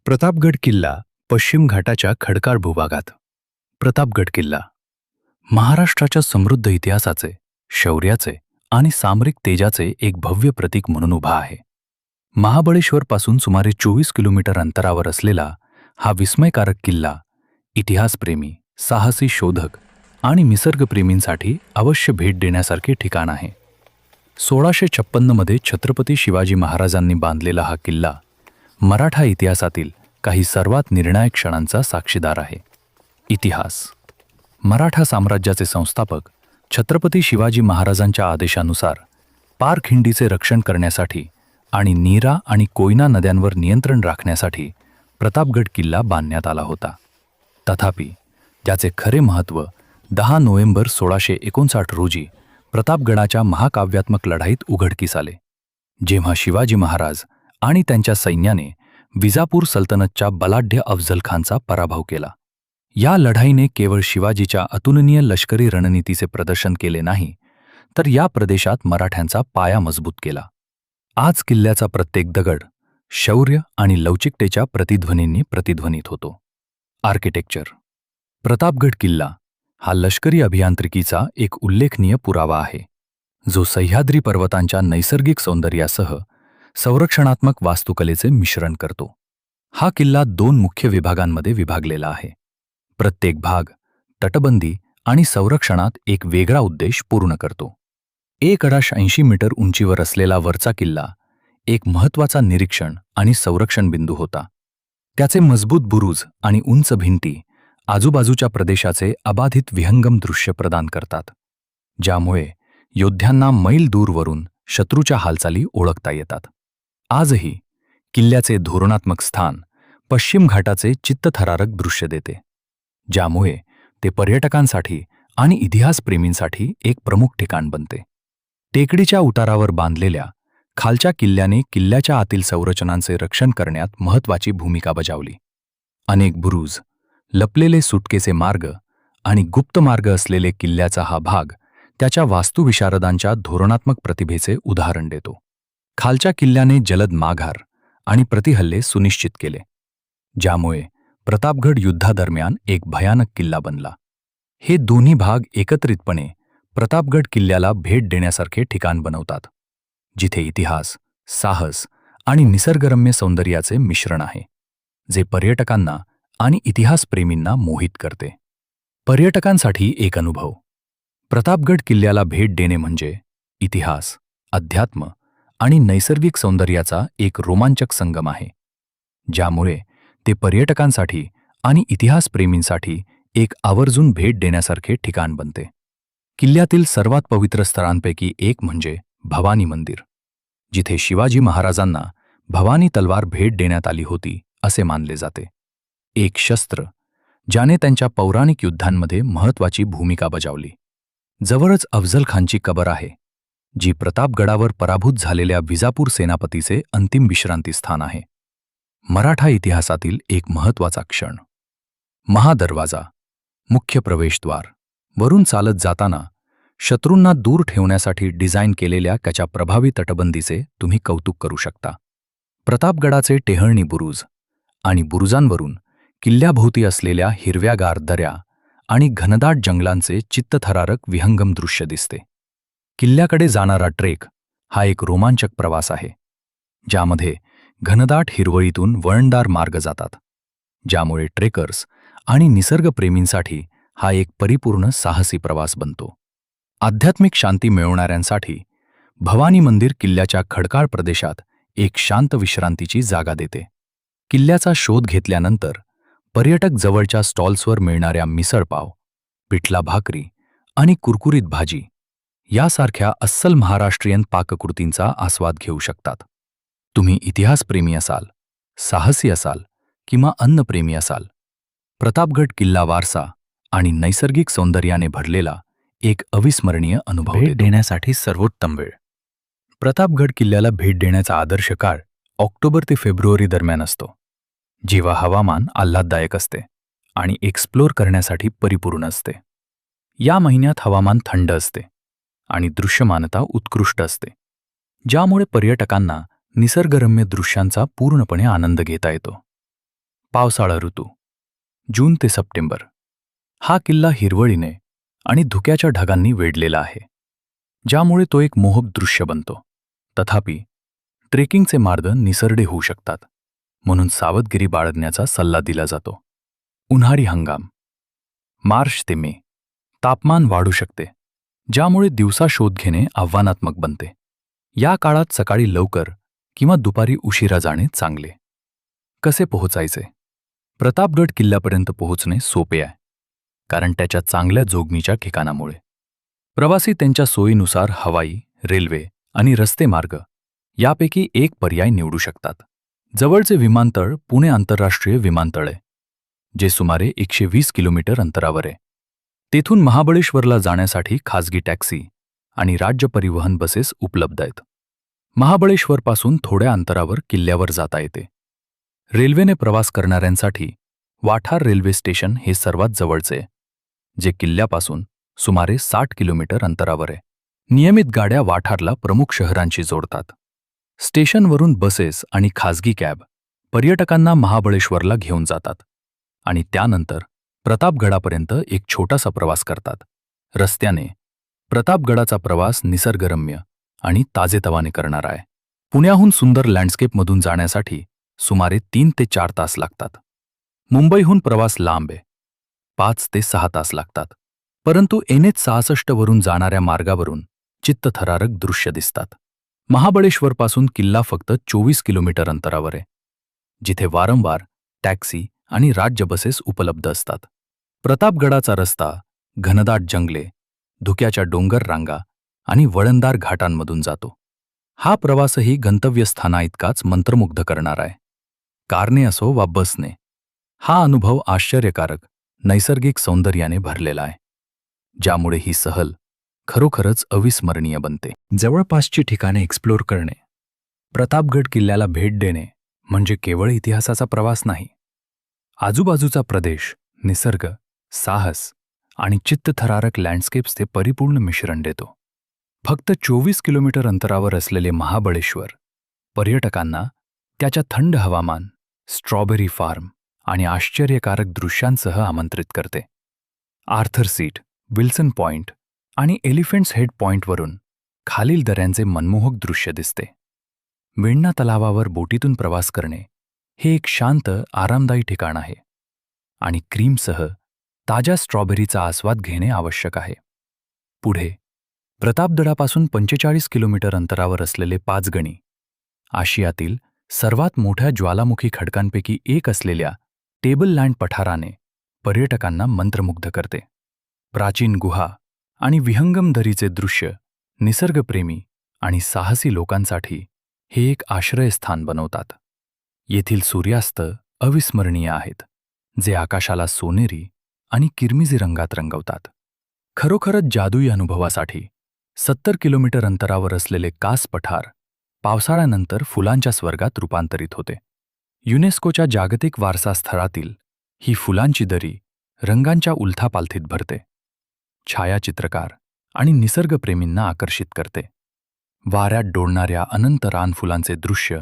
प्रतापगड किल्ला पश्चिम घाटाच्या खडकाळ भूभागात. प्रतापगड किल्ला महाराष्ट्राच्या समृद्ध इतिहासाचे, शौर्याचे आणि सामरिक तेजाचे एक भव्य प्रतीक म्हणून उभा आहे. महाबळेश्वरपासून सुमारे 24 किलोमीटर अंतरावर असलेला हा विस्मयकारक किल्ला इतिहासप्रेमी, साहसी शोधक आणि निसर्गप्रेमींसाठी अवश्य भेट देण्यासारखे ठिकाण आहे. 1656 मध्ये छत्रपती शिवाजी महाराजांनी बांधलेला हा किल्ला मराठा इतिहासातील काही सर्वात निर्णायक क्षणांचा साक्षीदार आहे. इतिहास. मराठा साम्राज्याचे संस्थापक छत्रपती शिवाजी महाराजांच्या आदेशानुसार पारखिंडीचे रक्षण करण्यासाठी आणि नीरा आणि कोयना नद्यांवर नियंत्रण राखण्यासाठी प्रतापगड किल्ला बांधण्यात आला होता. तथापि त्याचे खरे महत्त्व 10 नोव्हेंबर 1659 रोजी प्रतापगडाच्या महाकाव्यात्मक लढाईत उघडकीस आले, जेव्हा शिवाजी महाराज आणि त्यांच्या सैन्याने विजापूर सल्तनतच्या बलाढ्य अफझल खानचा पराभव केला. या लढाईने केवळ शिवाजीच्या अतुलनीय लष्करी रणनीतीचे प्रदर्शन केले नाही, तर या प्रदेशात मराठ्यांचा पाया मजबूत केला. आज किल्ल्याचा प्रत्येक दगड शौर्य आणि लवचिकतेच्या प्रतिध्वनींनी प्रतिध्वनित होतो. आर्किटेक्चर. प्रतापगड किल्ला हा लष्करी अभियांत्रिकीचा एक उल्लेखनीय पुरावा आहे, जो सह्याद्री पर्वतांच्या नैसर्गिक सौंदर्यासह संरक्षणात्मक वास्तुकलेचे मिश्रण करतो. हा किल्ला 2 मुख्य विभागांमध्ये विभागलेला आहे. प्रत्येक भाग तटबंदी आणि संरक्षणात एक वेगळा उद्देश पूर्ण करतो. 180 मीटर उंचीवर असलेला वरचा किल्ला एक महत्त्वाचा निरीक्षण आणि संरक्षण बिंदू होता. त्याचे मजबूत बुरुज आणि उंच भिंती आजूबाजूच्या प्रदेशाचे अबाधित विहंगम दृश्य प्रदान करतात, ज्यामुळे योद्ध्यांना मैल दूरवरून शत्रूच्या हालचाली ओळखता येतात. आजही किल्ल्याचे धोरणात्मक स्थान पश्चिम घाटाचे चित्तथरारक दृश्य देते, ज्यामुळे ते पर्यटकांसाठी आणि इतिहासप्रेमींसाठी एक प्रमुख ठिकाण बनते. टेकडीच्या उतारावर बांधलेल्या खालच्या किल्ल्याने किल्ल्याच्या आतील संरचनांचे रक्षण करण्यात महत्त्वाची भूमिका बजावली. अनेक बुरुज, लपलेले सुटकेचे मार्ग आणि गुप्त मार्ग असलेले किल्ल्याचा हा भाग त्याच्या वास्तुविशारदांच्या धोरणात्मक प्रतिभेचे उदाहरण देतो. खालच्या किल्ल्याने जलद माघार आणि प्रतिहल्ले सुनिश्चित केले, ज्यामुळे प्रतापगड युद्धादरम्यान एक भयानक किल्ला बनला. हे दोन्ही भाग एकत्रितपणे प्रतापगड किल्ल्याला भेट देण्यासारखे ठिकाण बनवतात, जिथे इतिहास, साहस आणि निसर्गरम्य सौंदर्याचे मिश्रण आहे, जे पर्यटकांना आणि इतिहासप्रेमींना मोहित करते. पर्यटकांसाठी एक अनुभव. प्रतापगड किल्ल्याला भेट देणे म्हणजे इतिहास, अध्यात्म आणि नैसर्गिक सौंदर्याचा एक रोमांचक संगम आहे, ज्यामुळे ते पर्यटकांसाठी आणि इतिहासप्रेमींसाठी एक आवर्जून भेट देण्यासारखे ठिकाण बनते. किल्ल्यातील सर्वात पवित्र स्थळांपैकी एक म्हणजे भवानी मंदिर, जिथे शिवाजी महाराजांना भवानी तलवार भेट देण्यात आली होती असे मानले जाते. एक शस्त्र ज्याने त्यांच्या पौराणिक युद्धांमध्ये महत्त्वाची भूमिका बजावली. जवळच अफझल खानची कबर आहे, जी प्रतापगडावर पराभूत झालेल्या विजापूर सेनापतीचे अंतिम विश्रांतीस्थान आहे. मराठा इतिहासातील एक महत्त्वाचा क्षण. महादरवाजा, मुख्य प्रवेशद्वार. वरून चालत जाताना शत्रूंना दूर ठेवण्यासाठी डिझाईन केलेल्या त्याच्या प्रभावी तटबंदीचे तुम्ही कौतुक करू शकता. प्रतापगडाचे टेहळणी बुरुज आणि बुरुजांवरून किल्ल्याभोवती असलेल्या हिरव्यागार दऱ्या आणि घनदाट जंगलांचे चित्तथरारक विहंगम दृश्य दिसते. किल्ल्याकडे जाणारा ट्रेक हा एक रोमांचक प्रवास आहे, ज्यामध्ये घनदाट हिरवळीतून वळणदार मार्ग जातात, ज्यामुळे ट्रेकर्स आणि निसर्गप्रेमींसाठी हा एक परिपूर्ण साहसी प्रवास बनतो. आध्यात्मिक शांती मिळवणाऱ्यांसाठी भवानी मंदिर किल्ल्याच्या खडकाळ प्रदेशात एक शांत विश्रांतीची जागा देते. किल्ल्याचा शोध घेतल्यानंतर पर्यटक जवळच्या स्टॉल्सवर मिळणाऱ्या मिसळपाव, पिठला भाकरी आणि कुरकुरीत भाजी यासारख्या अस्सल महाराष्ट्रीयन पाककृतींचा आस्वाद घेऊ शकतात. तुम्ही इतिहासप्रेमी असाल, साहसी असाल किंवा अन्नप्रेमी असाल, प्रतापगड किल्ला वारसा आणि नैसर्गिक सौंदर्याने भरलेला एक अविस्मरणीय अनुभव देण्यासाठी सर्वोत्तम वेळ. प्रतापगड किल्ल्याला भेट देण्याचा आदर्श काळ ऑक्टोबर ते फेब्रुवारी दरम्यान असतो, जेव्हा हवामान आल्हाददायक असते आणि एक्सप्लोर करण्यासाठी परिपूर्ण असते. या महिन्यात हवामान थंड असते आणि दृश्यमानता उत्कृष्ट असते, ज्यामुळे पर्यटकांना निसर्गरम्य दृश्यांचा पूर्णपणे आनंद घेता येतो. पावसाळा ऋतू, जून ते सप्टेंबर. हा किल्ला हिरवळीने आणि धुक्याच्या ढगांनी वेढलेला आहे, ज्यामुळे तो एक मोहक दृश्य बनतो. तथापि, ट्रेकिंगचे मार्ग निसरडे होऊ शकतात, म्हणून सावधगिरी बाळगण्याचा सल्ला दिला जातो. उन्हाळी हंगाम, मार्च ते मे. तापमान वाढू शकते, ज्यामुळे दिवसा शोध घेणे आव्हानात्मक बनते. या काळात सकाळी लवकर किंवा दुपारी उशिरा जाणे चांगले. कसे पोहोचायचे? प्रतापगड किल्ल्यापर्यंत पोहोचणे सोपे आहे, कारण त्याच्या चांगल्या जोडणीच्या ठिकाणामुळे. प्रवासी त्यांच्या सोयीनुसार हवाई, रेल्वे आणि रस्ते मार्ग यापैकी एक पर्याय निवडू शकतात. जवळचे विमानतळ पुणे आंतरराष्ट्रीय विमानतळ आहे, जे सुमारे 120 किलोमीटर अंतरावर आहे. तेथून महाबळेश्वरला जाण्यासाठी खासगी टॅक्सी आणि राज्य परिवहन बसेस उपलब्ध आहेत. महाबळेश्वरपासून थोड्या अंतरावर किल्ल्यावर जाता येते. रेल्वेने प्रवास करणाऱ्यांसाठी वाठार रेल्वे स्टेशन हे सर्वात जवळचे आहे, जे किल्ल्यापासून सुमारे 60 किलोमीटर अंतरावर आहे. नियमित गाड्या वाठारला प्रमुख शहरांशी जोडतात. स्टेशनवरून बसेस आणि खासगी कॅब पर्यटकांना महाबळेश्वरला घेऊन जातात आणि त्यानंतर प्रतापगडापर्यंत एक छोटासा प्रवास करतात. रस्त्याने प्रतापगडाचा प्रवास निसर्गरम्य आणि ताजेतवाने करणारा आहे. पुण्याहून सुंदर लँडस्केपमधून जाण्यासाठी सुमारे 3 ते 4 तास लागतात. मुंबईहून प्रवास लांब आहे, 5 ते 6 तास लागतात. परंतु NH-66 वरून जाणाऱ्या मार्गावरून चित्तथरारक दृश्य दिसतात. महाबळेश्वरपासून किल्ला फक्त 24 किलोमीटर अंतरावर आहे, जिथे वारंवार टॅक्सी आणि राज्य बसेस उपलब्ध असतात. प्रतापगडाचा रस्ता घनदाट जंगले, धुक्याच्या डोंगर रांगा आणि वळणदार घाटांमधून जातो. हा प्रवासही गंतव्यस्थानाइतकाच मंत्रमुग्ध करणारा आहे. कारने असो वा बसने, हा अनुभव आश्चर्यकारक नैसर्गिक सौंदर्याने भरलेला आहे, ज्यामुळे ही सहल खरोखरच अविस्मरणीय बनते. जवळपासची ठिकाणे एक्सप्लोर करणे. प्रतापगड किल्ल्याला भेट देणे म्हणजे केवळ इतिहासाचा प्रवास नाही. आजूबाजूचा प्रदेश, निसर्ग, साहस आणि चित्तथरारक लँडस्केप्सचे परिपूर्ण मिश्रण देतो. फक्त 24 किलोमीटर अंतरावर असलेले महाबळेश्वर पर्यटकांना त्याच्या थंड हवामान, स्ट्रॉबेरी फार्म आणि आश्चर्यकारक दृश्यांसह आमंत्रित करते. आर्थर सीट, विल्सन पॉइंट आणि एलिफंट्स हेड पॉइंटवरून खालील दऱ्यांचे मनमोहक दृश्य दिसते. वेण्णा तलावावर बोटीतून प्रवास करणे हे एक शांत, आरामदायी ठिकाण आहे आणि क्रीमसह ताज्या स्ट्रॉबेरीचा आस्वाद घेणे आवश्यक आहे. पुढे प्रतापगडापासून 45 किलोमीटर अंतरावर असलेले पाचगणी, आशियातील सर्वात मोठ्या ज्वालामुखी खडकांपैकी एक असलेल्या टेबल लँड पठाराने पर्यटकांना मंत्रमुग्ध करते. प्राचीन गुहा आणि विहंगम दरीचे दृश्य निसर्गप्रेमी आणि साहसी लोकांसाठी हे एक आश्रयस्थान बनवतात. येथील सूर्यास्त अविस्मरणीय आहेत, जे आकाशाला सोनेरी आणि किरमिजी रंगात रंगवतात. खरोखरच जादुई अनुभवासाठी 70 किलोमीटर अंतरावर असलेले कास पठार पावसाळ्यानंतर फुलांच्या स्वर्गात रूपांतरित होते. युनेस्कोच्या जागतिक वारसा स्थळातील ही फुलांची दरी रंगांच्या उलथापालथीत भरते, छायाचित्रकार आणि निसर्गप्रेमींना आकर्षित करते. वाऱ्यात डोलणाऱ्या अनंत रानफुलांचे दृश्य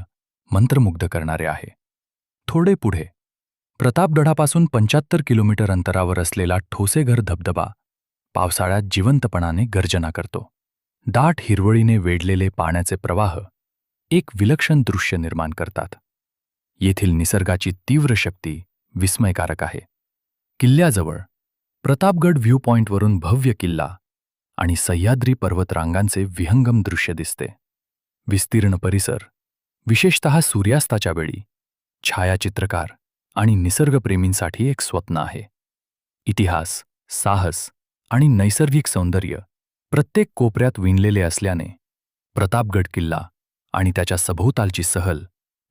मंत्रमुग्ध करणारे आहे. थोडे पुढे प्रतापगडापासून 75 किलोमीटर अंतरावर असलेला ठोसेघर धबधबा पावसाळ्यात जिवंतपणाने गर्जना करतो. दाट हिरवळीने वेढलेले पाण्याचे प्रवाह एक विलक्षण दृश्य निर्माण करतात. येथील निसर्गाची तीव्र शक्ती विस्मयकारक आहे. किल्ल्याजवळ प्रतापगड व्ह्यू पॉइंटवरून भव्य किल्ला आणि सह्याद्री पर्वतरांगांचे विहंगम दृश्य दिसते. विस्तीर्ण परिसर, विशेषतः सूर्यास्ताच्या वेळी, छायाचित्रकार आणि निसर्गप्रेमींसाठी एक स्वप्न आहे. इतिहास, साहस आणि नैसर्गिक सौंदर्य प्रत्येक कोपऱ्यात विणलेले असल्याने प्रतापगड किल्ला आणि त्याच्या सभोवतालची सहल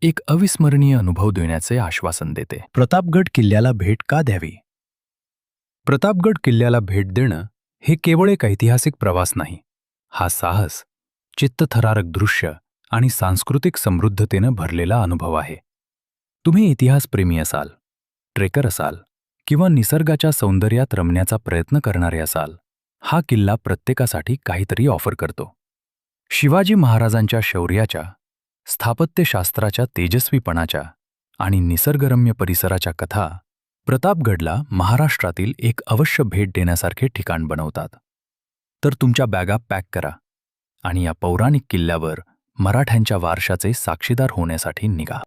एक अविस्मरणीय अनुभव देण्याचे आश्वासन देते. प्रतापगड किल्ल्याला भेट का द्यावी? प्रतापगड किल्ल्याला भेट देणं हे केवळ एक ऐतिहासिक प्रवास नाही. हा साहस, चित्तथरारक दृश्य आणि सांस्कृतिक समृद्धतेनं भरलेला अनुभव आहे. तुम्ही इतिहासप्रेमी असाल, ट्रेकर असाल किंवा निसर्गाच्या सौंदर्यात रमण्याचा प्रयत्न करणारे असाल, हा किल्ला प्रत्येकासाठी काहीतरी ऑफर करतो. शिवाजी महाराजांच्या शौर्याच्या, स्थापत्यशास्त्राच्या तेजस्वीपणाच्या आणि निसर्गरम्य परिसराच्या कथा प्रतापगडला महाराष्ट्रातील एक अवश्य भेट देण्यासारखे ठिकाण बनवतात. तर तुमच्या बॅगा पॅक करा आणि या पौराणिक किल्ल्यावर मराठ्यांच्या वारशाचे साक्षीदार होण्यासाठी निघा.